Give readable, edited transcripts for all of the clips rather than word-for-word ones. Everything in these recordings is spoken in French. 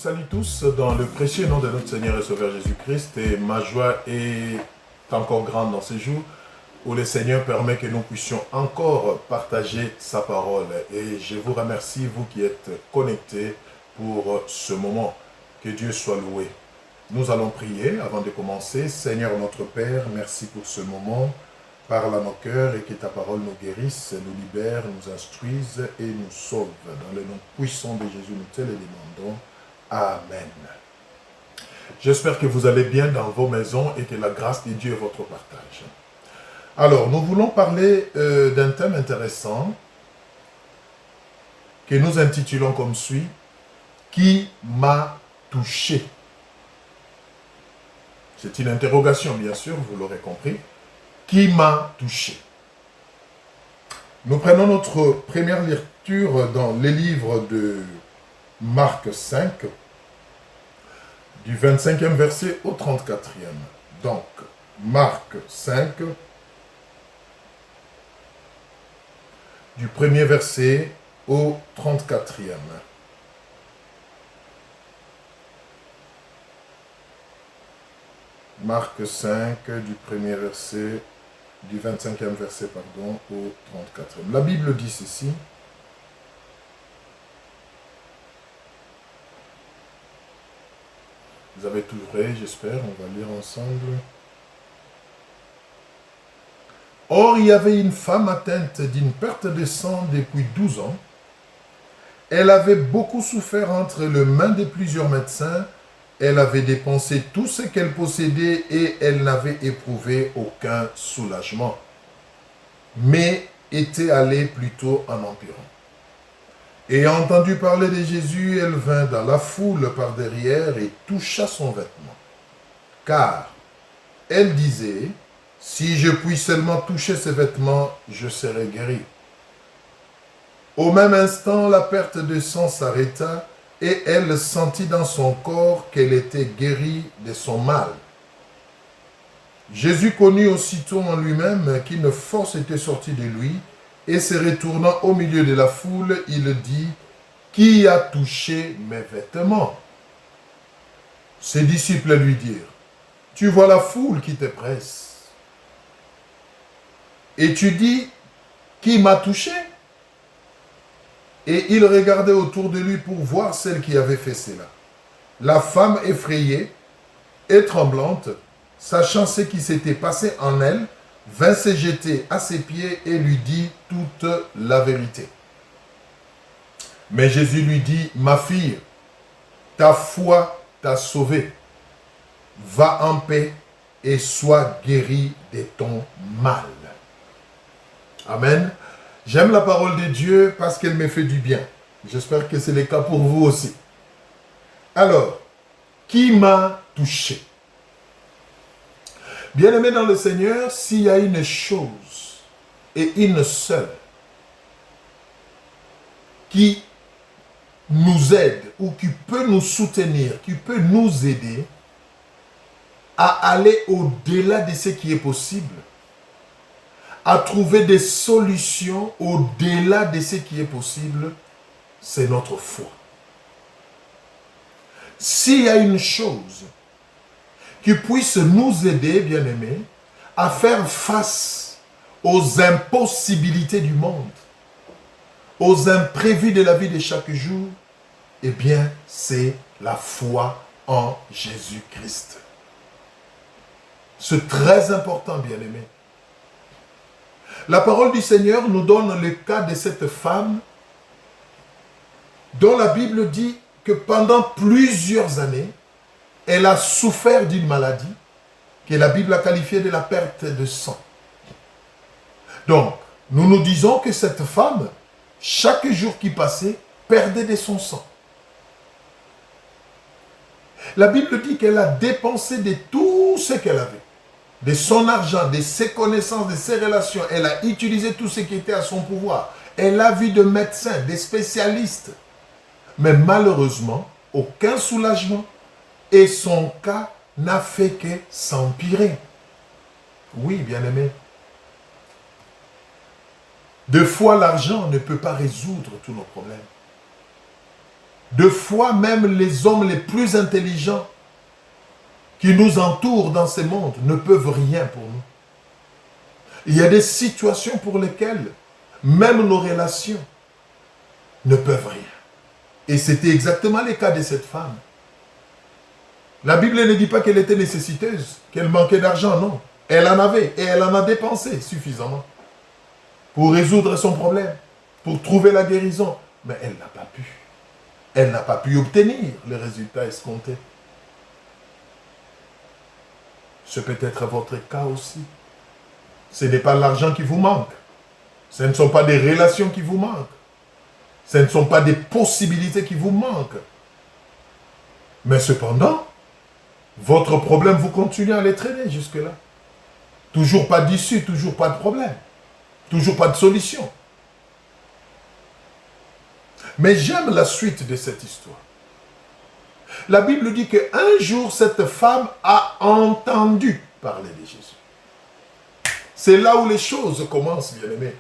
salue tous dans le précieux nom de notre Seigneur et Sauveur Jésus-Christ. Et ma joie est encore grande dans ces jours où le Seigneur permet que nous puissions encore partager sa parole. Et je vous remercie, vous qui êtes connectés pour ce moment. Que Dieu soit loué. Nous allons prier avant de commencer. Seigneur notre Père, merci pour ce moment. Parle à nos cœurs et que ta parole nous guérisse, nous libère, nous instruise et nous sauve. Dans le nom puissant de Jésus, nous te le demandons. Amen. J'espère que vous allez bien dans vos maisons et que la grâce de Dieu est votre partage. Alors, nous voulons parler d'un thème intéressant que nous intitulons comme suit « Qui m'a touché ?» C'est une interrogation, bien sûr, vous l'aurez compris. Qui m'a touché? Nous prenons notre première lecture dans les livres de Marc 5, du 25e verset au 34e. Donc, Marc 5, du premier verset au 34e. Marc 5, du premier verset, du 25e verset, pardon, au 34e. La Bible dit ceci. Vous avez tout vrai, j'espère, on va lire ensemble. Or, il y avait une femme atteinte d'une perte de sang depuis 12 ans. Elle avait beaucoup souffert entre les mains de plusieurs médecins. Elle avait dépensé tout ce qu'elle possédait et elle n'avait éprouvé aucun soulagement, mais était allée plutôt en empirant. Ayant entendu parler de Jésus, elle vint dans la foule par derrière et toucha son vêtement. Car elle disait, « Si je puis seulement toucher ses vêtements, je serai guéri. » Au même instant, la perte de sang s'arrêta, et elle sentit dans son corps qu'elle était guérie de son mal. Jésus connut aussitôt en lui-même qu'une force était sortie de lui, et se retournant au milieu de la foule, il dit, « Qui a touché mes vêtements ?» Ses disciples lui dirent, « Tu vois la foule qui te presse. Et tu dis, « Qui m'a touché ?» Et il regardait autour de lui pour voir celle qui avait fait cela. La femme effrayée et tremblante, sachant ce qui s'était passé en elle, vint se jeter à ses pieds et lui dit toute la vérité. Mais Jésus lui dit, « Ma fille, ta foi t'a sauvée. Va en paix et sois guérie de ton mal. » Amen. J'aime la parole de Dieu parce qu'elle me fait du bien. J'espère que c'est le cas pour vous aussi. Alors, qui m'a touché? Bien-aimé dans le Seigneur, s'il y a une chose et une seule qui nous aide ou qui peut nous soutenir, qui peut nous aider à aller au-delà de ce qui est possible, à trouver des solutions au-delà de ce qui est possible, c'est notre foi. S'il y a une chose qui puisse nous aider, bien-aimés, à faire face aux impossibilités du monde, aux imprévus de la vie de chaque jour, eh bien, c'est la foi en Jésus-Christ. C'est très important, bien-aimés. La parole du Seigneur nous donne le cas de cette femme dont la Bible dit que pendant plusieurs années, elle a souffert d'une maladie que la Bible a qualifiée de la perte de sang. Donc, nous nous disons que cette femme, chaque jour qui passait, perdait de son sang. La Bible dit qu'elle a dépensé de tout ce qu'elle avait. De son argent, de ses connaissances, de ses relations. Elle a utilisé tout ce qui était à son pouvoir. Elle a vu de médecins, des spécialistes. Mais malheureusement, aucun soulagement. Et son cas n'a fait que s'empirer. Oui, bien-aimé. Des fois, l'argent ne peut pas résoudre tous nos problèmes. Deux fois, même les hommes les plus intelligents qui nous entourent dans ce monde ne peuvent rien pour nous. Il y a des situations pour lesquelles même nos relations ne peuvent rien. Et c'était exactement le cas de cette femme. La Bible ne dit pas qu'elle était nécessiteuse, qu'elle manquait d'argent, non. Elle en avait et elle en a dépensé suffisamment pour résoudre son problème, pour trouver la guérison. Mais elle n'a pas pu. Elle n'a pas pu obtenir les résultats escomptés. C'est peut-être votre cas aussi. Ce n'est pas l'argent qui vous manque. Ce ne sont pas des relations qui vous manquent. Ce ne sont pas des possibilités qui vous manquent. Mais cependant, votre problème, vous continuez à les traîner jusque-là. Toujours pas d'issue, toujours pas de problème. Toujours pas de solution. Mais j'aime la suite de cette histoire. La Bible dit qu'un jour, cette femme a entendu parler de Jésus. C'est là où les choses commencent, bien-aimés.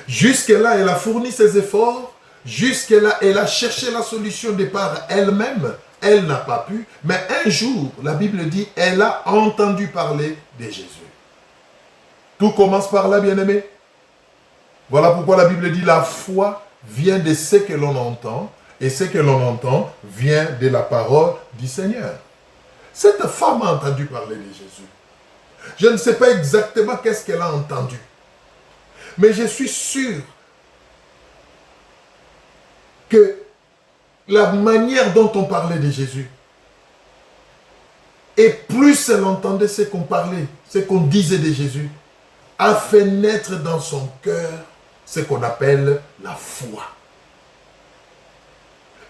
Jusque-là, elle a fourni ses efforts. Jusque-là, elle a cherché la solution de par elle-même. Elle n'a pas pu. Mais un jour, la Bible dit, elle a entendu parler de Jésus. Tout commence par là, bien-aimés. Voilà pourquoi la Bible dit, la foi vient de ce que l'on entend. Et ce que l'on entend vient de la parole du Seigneur. Cette femme a entendu parler de Jésus. Je ne sais pas exactement qu'est-ce qu'elle a entendu. Mais je suis sûr que la manière dont on parlait de Jésus, et plus elle entendait ce qu'on parlait, ce qu'on disait de Jésus, a fait naître dans son cœur ce qu'on appelle la foi.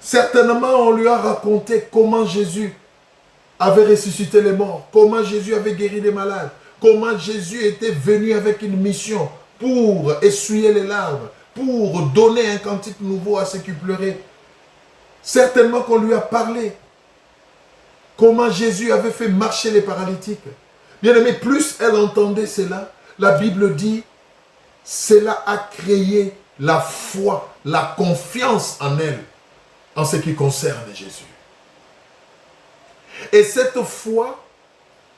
Certainement, on lui a raconté comment Jésus avait ressuscité les morts, comment Jésus avait guéri les malades, comment Jésus était venu avec une mission pour essuyer les larmes, pour donner un cantique nouveau à ceux qui pleuraient. Certainement qu'on lui a parlé comment Jésus avait fait marcher les paralytiques. Bien aimé, plus elle entendait cela, la Bible dit, cela a créé la foi, la confiance en elle, en ce qui concerne Jésus. Et cette foi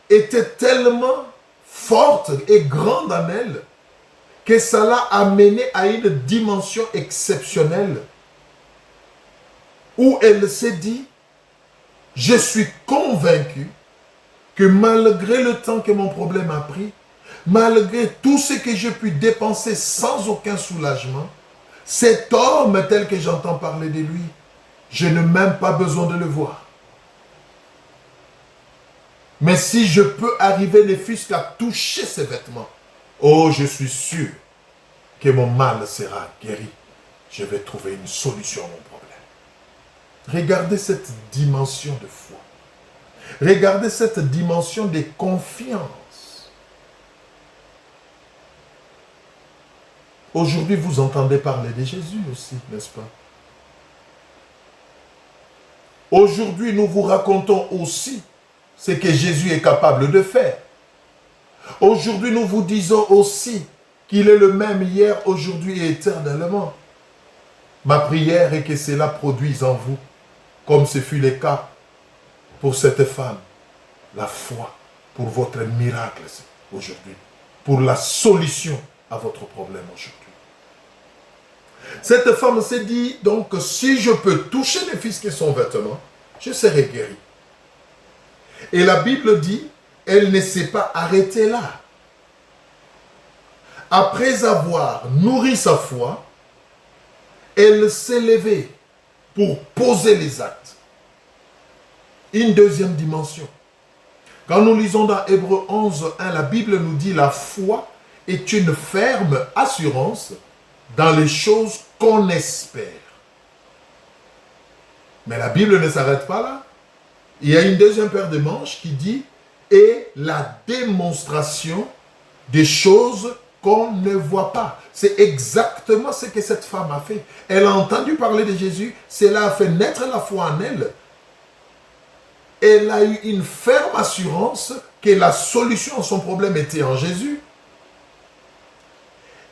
était tellement forte et grande en elle que ça l'a amenée à une dimension exceptionnelle où elle s'est dit, je suis convaincu que malgré le temps que mon problème a pris, malgré tout ce que j'ai pu dépenser sans aucun soulagement, cet homme tel que j'entends parler de lui, je n'ai même pas besoin de le voir. Mais si je peux arriver ne fût-ce qu'à toucher ses vêtements, oh, je suis sûr que mon mal sera guéri. Je vais trouver une solution à mon problème. Regardez cette dimension de foi. Regardez cette dimension de confiance. Aujourd'hui, vous entendez parler de Jésus aussi, n'est-ce pas? Aujourd'hui, nous vous racontons aussi ce que Jésus est capable de faire. Aujourd'hui, nous vous disons aussi qu'il est le même hier, aujourd'hui et éternellement. Ma prière est que cela produise en vous, comme ce fut le cas pour cette femme, la foi pour votre miracle aujourd'hui, pour la solution à votre problème aujourd'hui. Cette femme s'est dit donc que si je peux toucher les fils qui sont vêtements, je serai guéri. Et la Bible dit, elle ne s'est pas arrêtée là. Après avoir nourri sa foi, elle s'est levée pour poser les actes. Une deuxième dimension. Quand nous lisons dans Hébreux 11, 1, la Bible nous dit la foi est une ferme assurance dans les choses qu'on espère. Mais la Bible ne s'arrête pas là. Il y a une deuxième paire de manches qui dit et la démonstration des choses qu'on ne voit pas. C'est exactement ce que cette femme a fait. Elle a entendu parler de Jésus, cela a fait naître la foi en elle. Elle a eu une ferme assurance que la solution à son problème était en Jésus.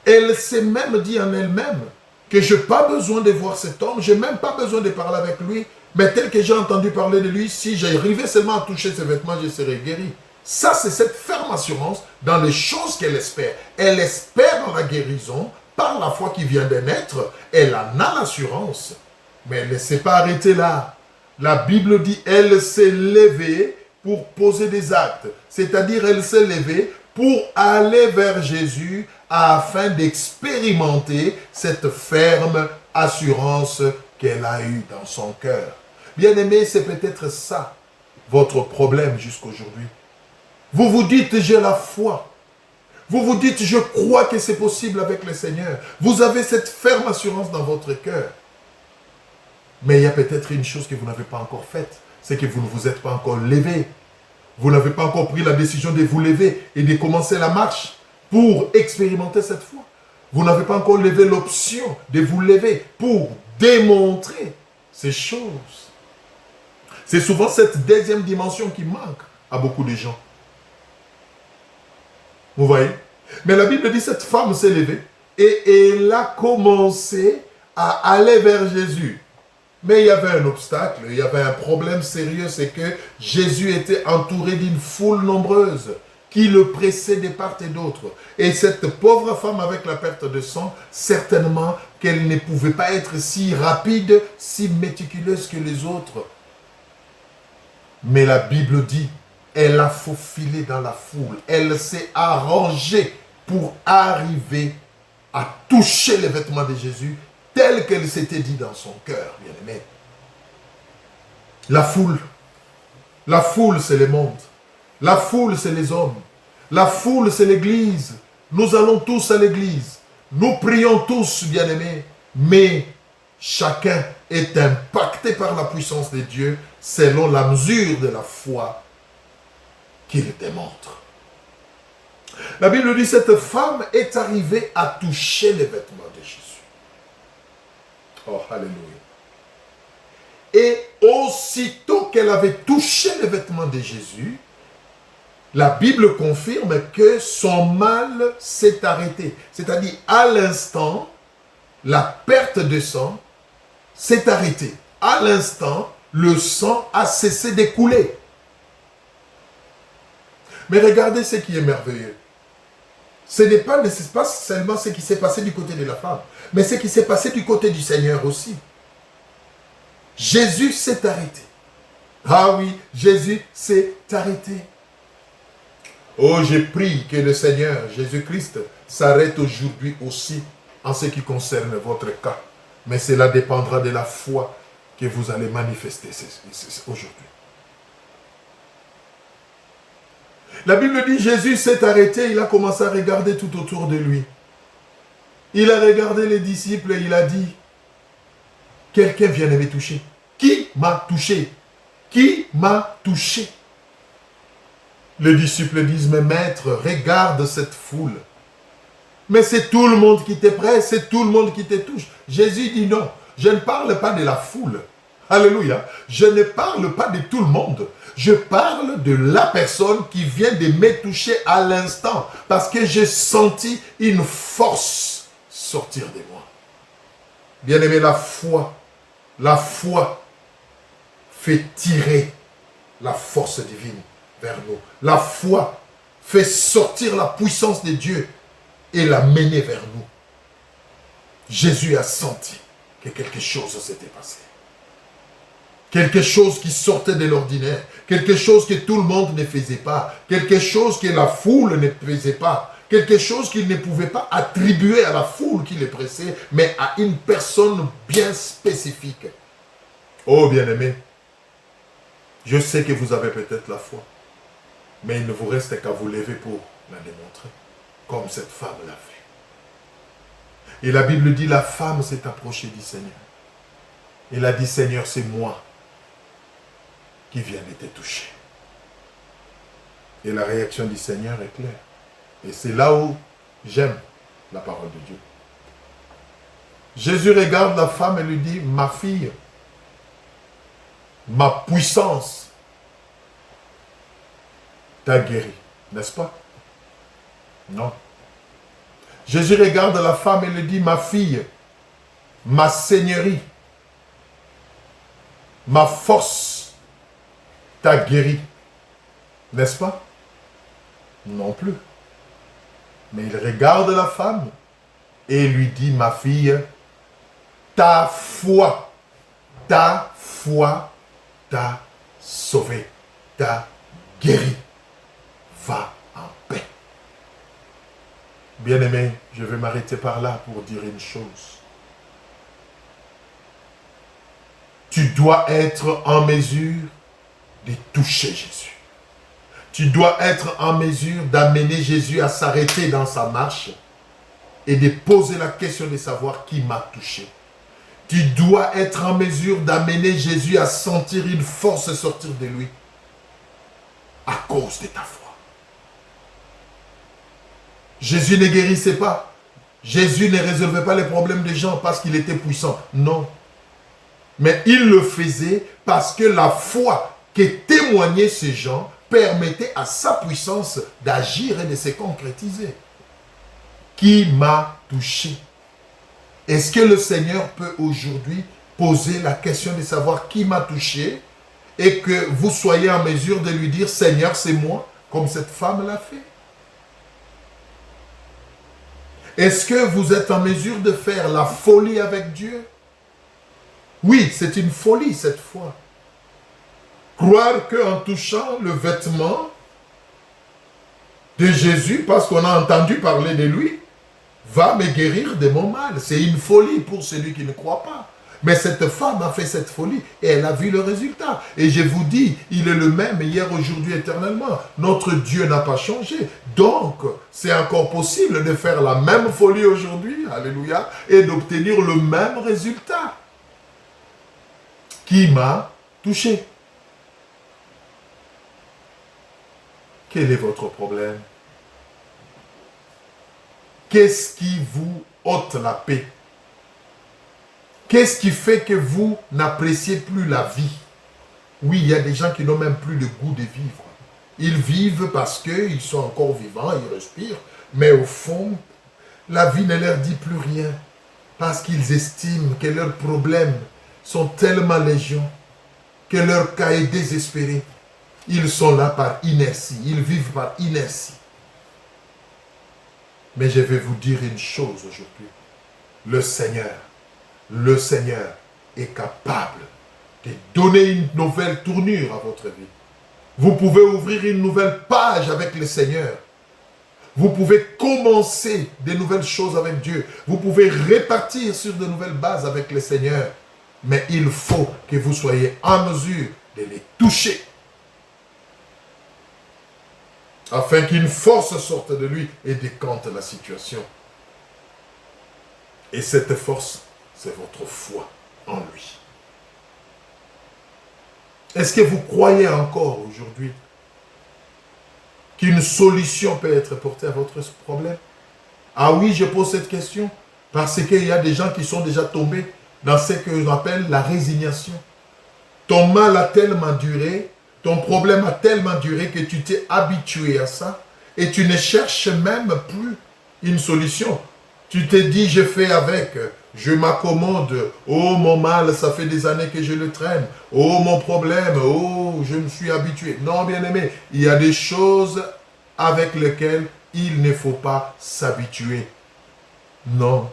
Elle s'est même dit en elle-même, que je n'ai pas besoin de voir cet homme, je n'ai même pas besoin de parler avec lui, mais tel que j'ai entendu parler de lui, si j'arrivais seulement à toucher ses vêtements, je serais guéri. Ça, c'est cette ferme assurance dans les choses qu'elle espère. Elle espère dans la guérison par la foi qui vient de naître. Elle en a l'assurance. Mais elle ne s'est pas arrêtée là. La Bible dit, elle s'est levée pour poser des actes. C'est-à-dire, elle s'est levée pour aller vers Jésus afin d'expérimenter cette ferme assurance qu'elle a eue dans son cœur. Bien-aimé, c'est peut-être ça votre problème jusqu'aujourd'hui. Vous vous dites, j'ai la foi. Vous vous dites, je crois que c'est possible avec le Seigneur. Vous avez cette ferme assurance dans votre cœur. Mais il y a peut-être une chose que vous n'avez pas encore faite. C'est que vous ne vous êtes pas encore levé. Vous n'avez pas encore pris la décision de vous lever et de commencer la marche pour expérimenter cette foi. Vous n'avez pas encore levé l'option de vous lever pour démontrer ces choses. C'est souvent cette deuxième dimension qui manque à beaucoup de gens. Vous voyez? Mais la Bible dit, cette femme s'est levée et elle a commencé à aller vers Jésus. Mais il y avait un obstacle, il y avait un problème sérieux, c'est que Jésus était entouré d'une foule nombreuse qui le pressait de part et d'autre. Et cette pauvre femme avec la perte de sang, certainement qu'elle ne pouvait pas être si rapide, si méticuleuse que les autres. Mais la Bible dit, elle a faufilé dans la foule, elle s'est arrangée pour arriver à toucher les vêtements de Jésus, tel qu'elle s'était dit dans son cœur, bien-aimé. La foule c'est le monde. La foule c'est les hommes. La foule c'est l'église. Nous allons tous à l'église. Nous prions tous, bien-aimés. Mais chacun est impacté par la puissance de Dieu selon la mesure de la foi qu'il démontre. La Bible dit, cette femme est arrivée à toucher les vêtements de Jésus. Oh, alléluia. Et aussitôt qu'elle avait touché les vêtements de Jésus, la Bible confirme que son mal s'est arrêté. C'est-à-dire, à l'instant, la perte de sang s'est arrêtée. À l'instant, le sang a cessé d'écouler. Mais regardez ce qui est merveilleux. Ce n'est pas seulement ce qui s'est passé du côté de la femme, mais ce qui s'est passé du côté du Seigneur aussi. Jésus s'est arrêté. Ah oui, Jésus s'est arrêté. Oh, j'ai prie que le Seigneur Jésus-Christ s'arrête aujourd'hui aussi en ce qui concerne votre cas. Mais cela dépendra de la foi que vous allez manifester aujourd'hui. La Bible dit, Jésus s'est arrêté, il a commencé à regarder tout autour de lui. Il a regardé les disciples et il a dit, quelqu'un vient de me toucher. Qui m'a touché? Qui m'a touché? Les disciples disent, mais maître, regarde cette foule. Mais c'est tout le monde qui te presse, c'est tout le monde qui te touche. Jésus dit non, je ne parle pas de la foule. Alléluia. Je ne parle pas de tout le monde. Je parle de la personne qui vient de me toucher à l'instant. Parce que j'ai senti une force sortir de moi. Bien-aimé, la foi fait tirer la force divine vers nous. La foi fait sortir la puissance de Dieu et la mener vers nous. Jésus a senti que quelque chose s'était passé. Quelque chose qui sortait de l'ordinaire. Quelque chose que tout le monde ne faisait pas. Quelque chose que la foule ne faisait pas. Quelque chose qu'il ne pouvait pas attribuer à la foule qui les pressait, mais à une personne bien spécifique. Oh bien-aimé, je sais que vous avez peut-être la foi, mais il ne vous reste qu'à vous lever pour la démontrer, comme cette femme l'a fait. Et la Bible dit, la femme s'est approchée du Seigneur. Elle a dit, Seigneur, c'est moi qui viens de te toucher. Et la réaction du Seigneur est claire. Et c'est là où j'aime la parole de Dieu. Jésus regarde la femme et lui dit, ma fille, ma puissance t'a guéri, n'est-ce pas? Non. Jésus regarde la femme et lui dit, ma fille, ma seigneurie, ma force t'a guéri. N'est-ce pas? Non plus. Mais il regarde la femme et lui dit, ma fille, ta foi t'a sauvée, t'a guéri. Va en paix. Bien-aimé, je vais m'arrêter par là pour dire une chose. Tu dois être en mesure de toucher Jésus. Tu dois être en mesure d'amener Jésus à s'arrêter dans sa marche et de poser la question de savoir qui m'a touché. Tu dois être en mesure d'amener Jésus à sentir une force sortir de lui à cause de ta foi. Jésus ne guérissait pas. Jésus ne résolvait pas les problèmes des gens parce qu'il était puissant. Non. Mais il le faisait parce que la foi que témoignaient ces gens permettait à sa puissance d'agir et de se concrétiser. Qui m'a touché? Est-ce que le Seigneur peut aujourd'hui poser la question de savoir qui m'a touché et que vous soyez en mesure de lui dire, Seigneur, c'est moi, comme cette femme l'a fait? Est-ce que vous êtes en mesure de faire la folie avec Dieu? Oui, c'est une folie cette fois. Croire qu'en touchant le vêtement de Jésus, parce qu'on a entendu parler de lui, va me guérir de mon mal. C'est une folie pour celui qui ne croit pas. Mais cette femme a fait cette folie et elle a vu le résultat. Et je vous dis, il est le même hier, aujourd'hui, éternellement. Notre Dieu n'a pas changé. Donc, c'est encore possible de faire la même folie aujourd'hui, alléluia, et d'obtenir le même résultat. Qui m'a touché? Quel est votre problème? Qu'est-ce qui vous ôte la paix? Qu'est-ce qui fait que vous n'appréciez plus la vie? Oui, il y a des gens qui n'ont même plus le goût de vivre. Ils vivent parce qu'ils sont encore vivants, ils respirent, mais au fond, la vie ne leur dit plus rien. Parce qu'ils estiment que leurs problèmes sont tellement légion, que leur cas est désespéré. Ils sont là par inertie, ils vivent par inertie. Mais je vais vous dire une chose aujourd'hui. Le Seigneur est capable de donner une nouvelle tournure à votre vie. Vous pouvez ouvrir une nouvelle page avec le Seigneur. Vous pouvez commencer de nouvelles choses avec Dieu. Vous pouvez répartir sur de nouvelles bases avec le Seigneur. Mais il faut que vous soyez en mesure de les toucher. Afin qu'une force sorte de lui et décante la situation. Et cette force, c'est votre foi en lui. Est-ce que vous croyez encore aujourd'hui qu'une solution peut être portée à votre problème? Ah oui, je pose cette question parce qu'il y a des gens qui sont déjà tombés dans ce que l'on appelle la résignation. Ton mal a tellement duré, ton problème a tellement duré que tu t'es habitué à ça et tu ne cherches même plus une solution. Tu te dis, je fais avec, je m'accommode. Oh, mon mal, ça fait des années que je le traîne. Oh, mon problème, oh, je me suis habitué. Non, bien-aimé, il y a des choses avec lesquelles il ne faut pas s'habituer. Non.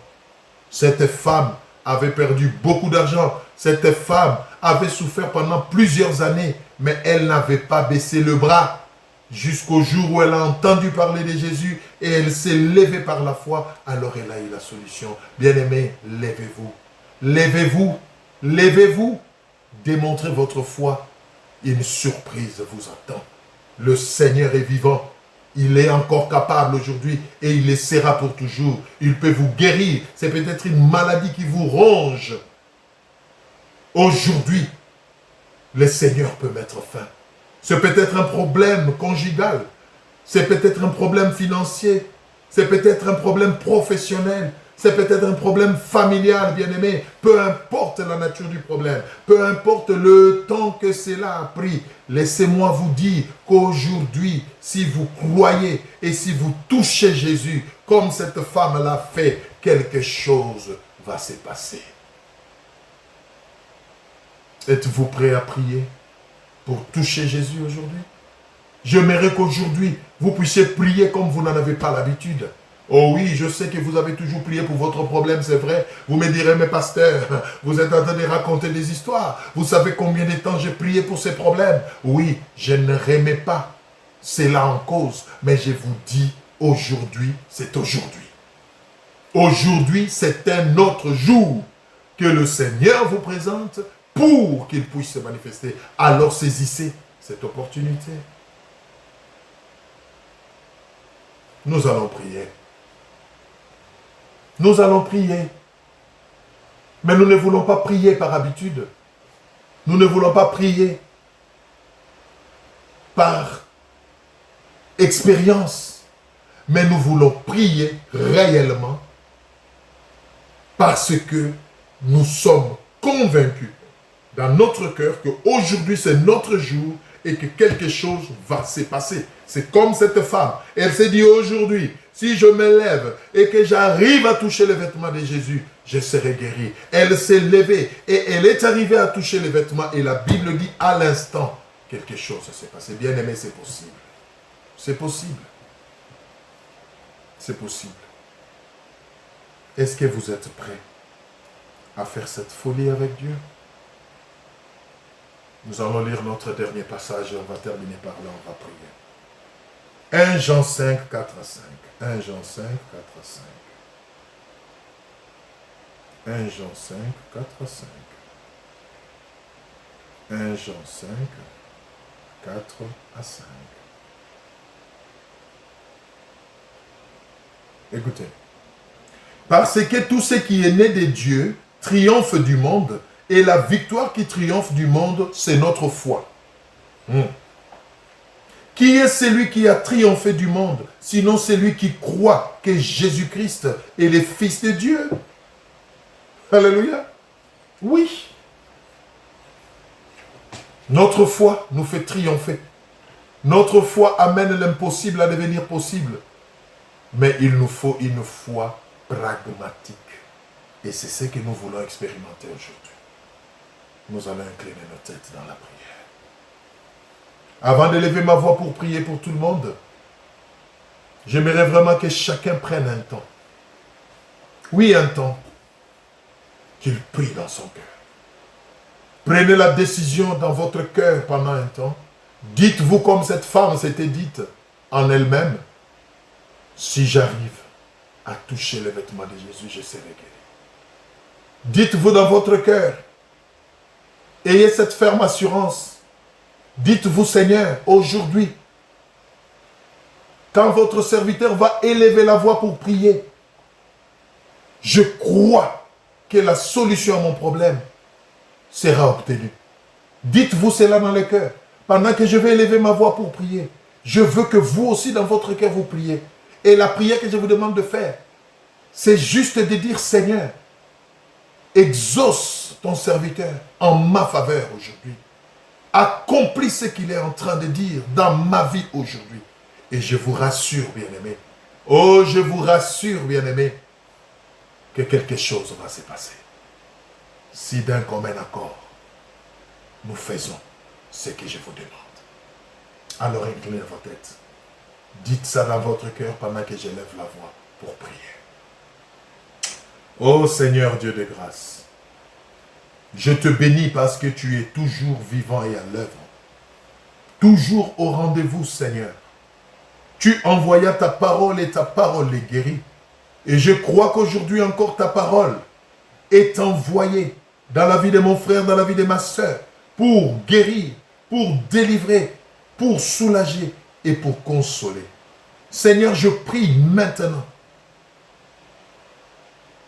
Cette femme avait perdu beaucoup d'argent. Cette femme avait souffert pendant plusieurs années, mais elle n'avait pas baissé le bras jusqu'au jour où elle a entendu parler de Jésus et elle s'est levée par la foi. Alors elle a eu la solution. Bien-aimés, levez-vous. Levez-vous. Levez-vous. Démontrez votre foi. Une surprise vous attend. Le Seigneur est vivant. Il est encore capable aujourd'hui et il le sera pour toujours. Il peut vous guérir. C'est peut-être une maladie qui vous ronge. Aujourd'hui, le Seigneur peut mettre fin. C'est peut-être un problème conjugal. C'est peut-être un problème financier. C'est peut-être un problème professionnel. C'est peut-être un problème familial, bien-aimé. Peu importe la nature du problème. Peu importe le temps que cela a pris. Laissez-moi vous dire qu'aujourd'hui, si vous croyez et si vous touchez Jésus, comme cette femme l'a fait, quelque chose va se passer. Êtes-vous prêt à prier pour toucher Jésus aujourd'hui? J'aimerais qu'aujourd'hui, vous puissiez prier comme vous n'en avez pas l'habitude. Oh oui, je sais que vous avez toujours prié pour votre problème, c'est vrai. Vous me direz, mais pasteur, vous êtes en train de raconter des histoires. Vous savez combien de temps j'ai prié pour ces problèmes? Oui, je ne remets pas cela en cause, mais je vous dis, aujourd'hui, c'est aujourd'hui. Aujourd'hui, c'est un autre jour que le Seigneur vous présente pour qu'il puisse se manifester. Alors saisissez cette opportunité. Nous allons prier. Nous allons prier. Mais nous ne voulons pas prier par habitude. Nous ne voulons pas prier par expérience. Mais nous voulons prier réellement parce que nous sommes convaincus dans notre cœur qu'aujourd'hui c'est notre jour et que quelque chose va se passer. C'est comme cette femme. Elle s'est dit aujourd'hui, si je me lève et que j'arrive à toucher les vêtements de Jésus, je serai guéri. Elle s'est levée et elle est arrivée à toucher les vêtements et la Bible dit à l'instant, quelque chose s'est passé. Bien aimé, c'est possible. C'est possible. C'est possible. Est-ce que vous êtes prêts à faire cette folie avec Dieu? Nous allons lire notre dernier passage et on va terminer par là, on va prier. 1 Jean 5, 4 à 5. 1 Jean 5, 4 à 5. 1 Jean 5, 4 à 5. 1 Jean 5, 4 à 5. Écoutez. Parce que tout ce qui est né de Dieu triomphe du monde, et la victoire qui triomphe du monde, c'est notre foi. Qui est celui qui a triomphé du monde, sinon celui qui croit que Jésus-Christ est le Fils de Dieu? Alléluia. Oui. Notre foi nous fait triompher. Notre foi amène l'impossible à devenir possible. Mais il nous faut une foi pragmatique. Et c'est ce que nous voulons expérimenter aujourd'hui. Nous allons incliner nos têtes dans la prière. Avant de lever ma voix pour prier pour tout le monde, j'aimerais vraiment que chacun prenne un temps. Oui, un temps. Qu'il prie dans son cœur. Prenez la décision dans votre cœur pendant un temps. Dites-vous comme cette femme s'était dite en elle-même. Si j'arrive à toucher les vêtements de Jésus, je serai guéri. Dites-vous dans votre cœur. Ayez cette ferme assurance. Dites-vous, Seigneur, aujourd'hui, quand votre serviteur va élever la voix pour prier, je crois que la solution à mon problème sera obtenue. Dites-vous cela dans le cœur. Pendant que je vais élever ma voix pour prier, je veux que vous aussi, dans votre cœur, vous priez. Et la prière que je vous demande de faire, c'est juste de dire, Seigneur, exauce ton serviteur en ma faveur aujourd'hui. Accomplis ce qu'il est en train de dire dans ma vie aujourd'hui. Et je vous rassure, bien-aimés. Oh, je vous rassure, bien-aimés, que quelque chose va se passer. Si d'un commun accord, nous faisons ce que je vous demande. Alors inclinez vos têtes. Dites ça dans votre cœur pendant que j'élève la voix pour prier. Ô Seigneur Dieu de grâce, je te bénis parce que tu es toujours vivant et à l'œuvre. Toujours au rendez-vous, Seigneur. Tu envoyas ta parole et ta parole les guérit. Et je crois qu'aujourd'hui encore ta parole est envoyée dans la vie de mon frère, dans la vie de ma soeur, pour guérir, pour délivrer, pour soulager et pour consoler. Seigneur, je prie maintenant,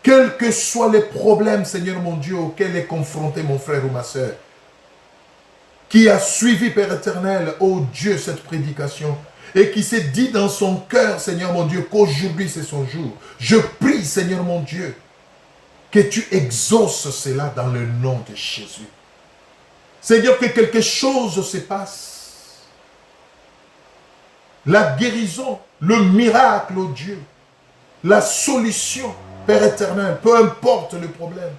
quels que soient les problèmes, Seigneur mon Dieu, auxquels est confronté mon frère ou ma soeur, qui a suivi, Père éternel, oh Dieu, cette prédication, et qui s'est dit dans son cœur, Seigneur mon Dieu, qu'aujourd'hui c'est son jour. Je prie, Seigneur mon Dieu, que tu exauces cela dans le nom de Jésus. Seigneur, que quelque chose se passe. La guérison, le miracle, oh Dieu, la solution, Père éternel, peu importe le problème.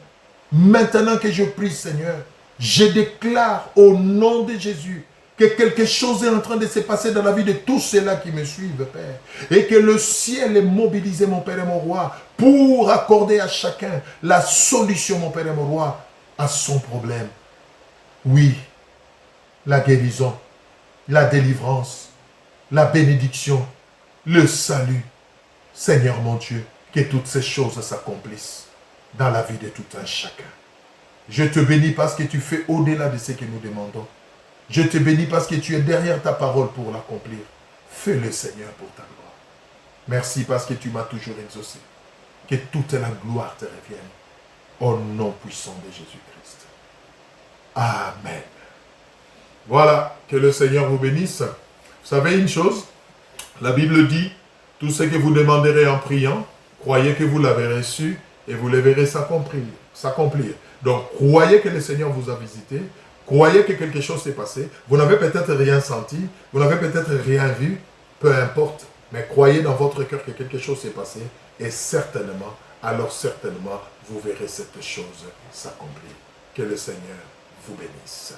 Maintenant que je prie, Seigneur, Je déclare au nom de Jésus que quelque chose est en train de se passer dans la vie de tous ceux-là qui me suivent, Père. Et que le ciel est mobilisé, mon Père et mon Roi, pour accorder à chacun la solution, mon Père et mon Roi, à son problème. Oui, la guérison, la délivrance, la bénédiction, le salut. Seigneur mon Dieu, que toutes ces choses s'accomplissent dans la vie de tout un chacun. Je te bénis parce que tu fais au-delà de ce que nous demandons. Je te bénis parce que tu es derrière ta parole pour l'accomplir. Fais-le, Seigneur, pour ta gloire. Merci parce que tu m'as toujours exaucé. Que toute la gloire te revienne. Au nom puissant de Jésus-Christ. Amen. Voilà, que le Seigneur vous bénisse. Vous savez une chose, la Bible dit, tout ce que vous demanderez en priant, croyez que vous l'avez reçu et vous le verrez s'accomplir. Donc, croyez que le Seigneur vous a visité, croyez que quelque chose s'est passé. Vous n'avez peut-être rien senti, vous n'avez peut-être rien vu, peu importe, mais croyez dans votre cœur que quelque chose s'est passé et certainement, alors certainement, vous verrez cette chose s'accomplir. Que le Seigneur vous bénisse.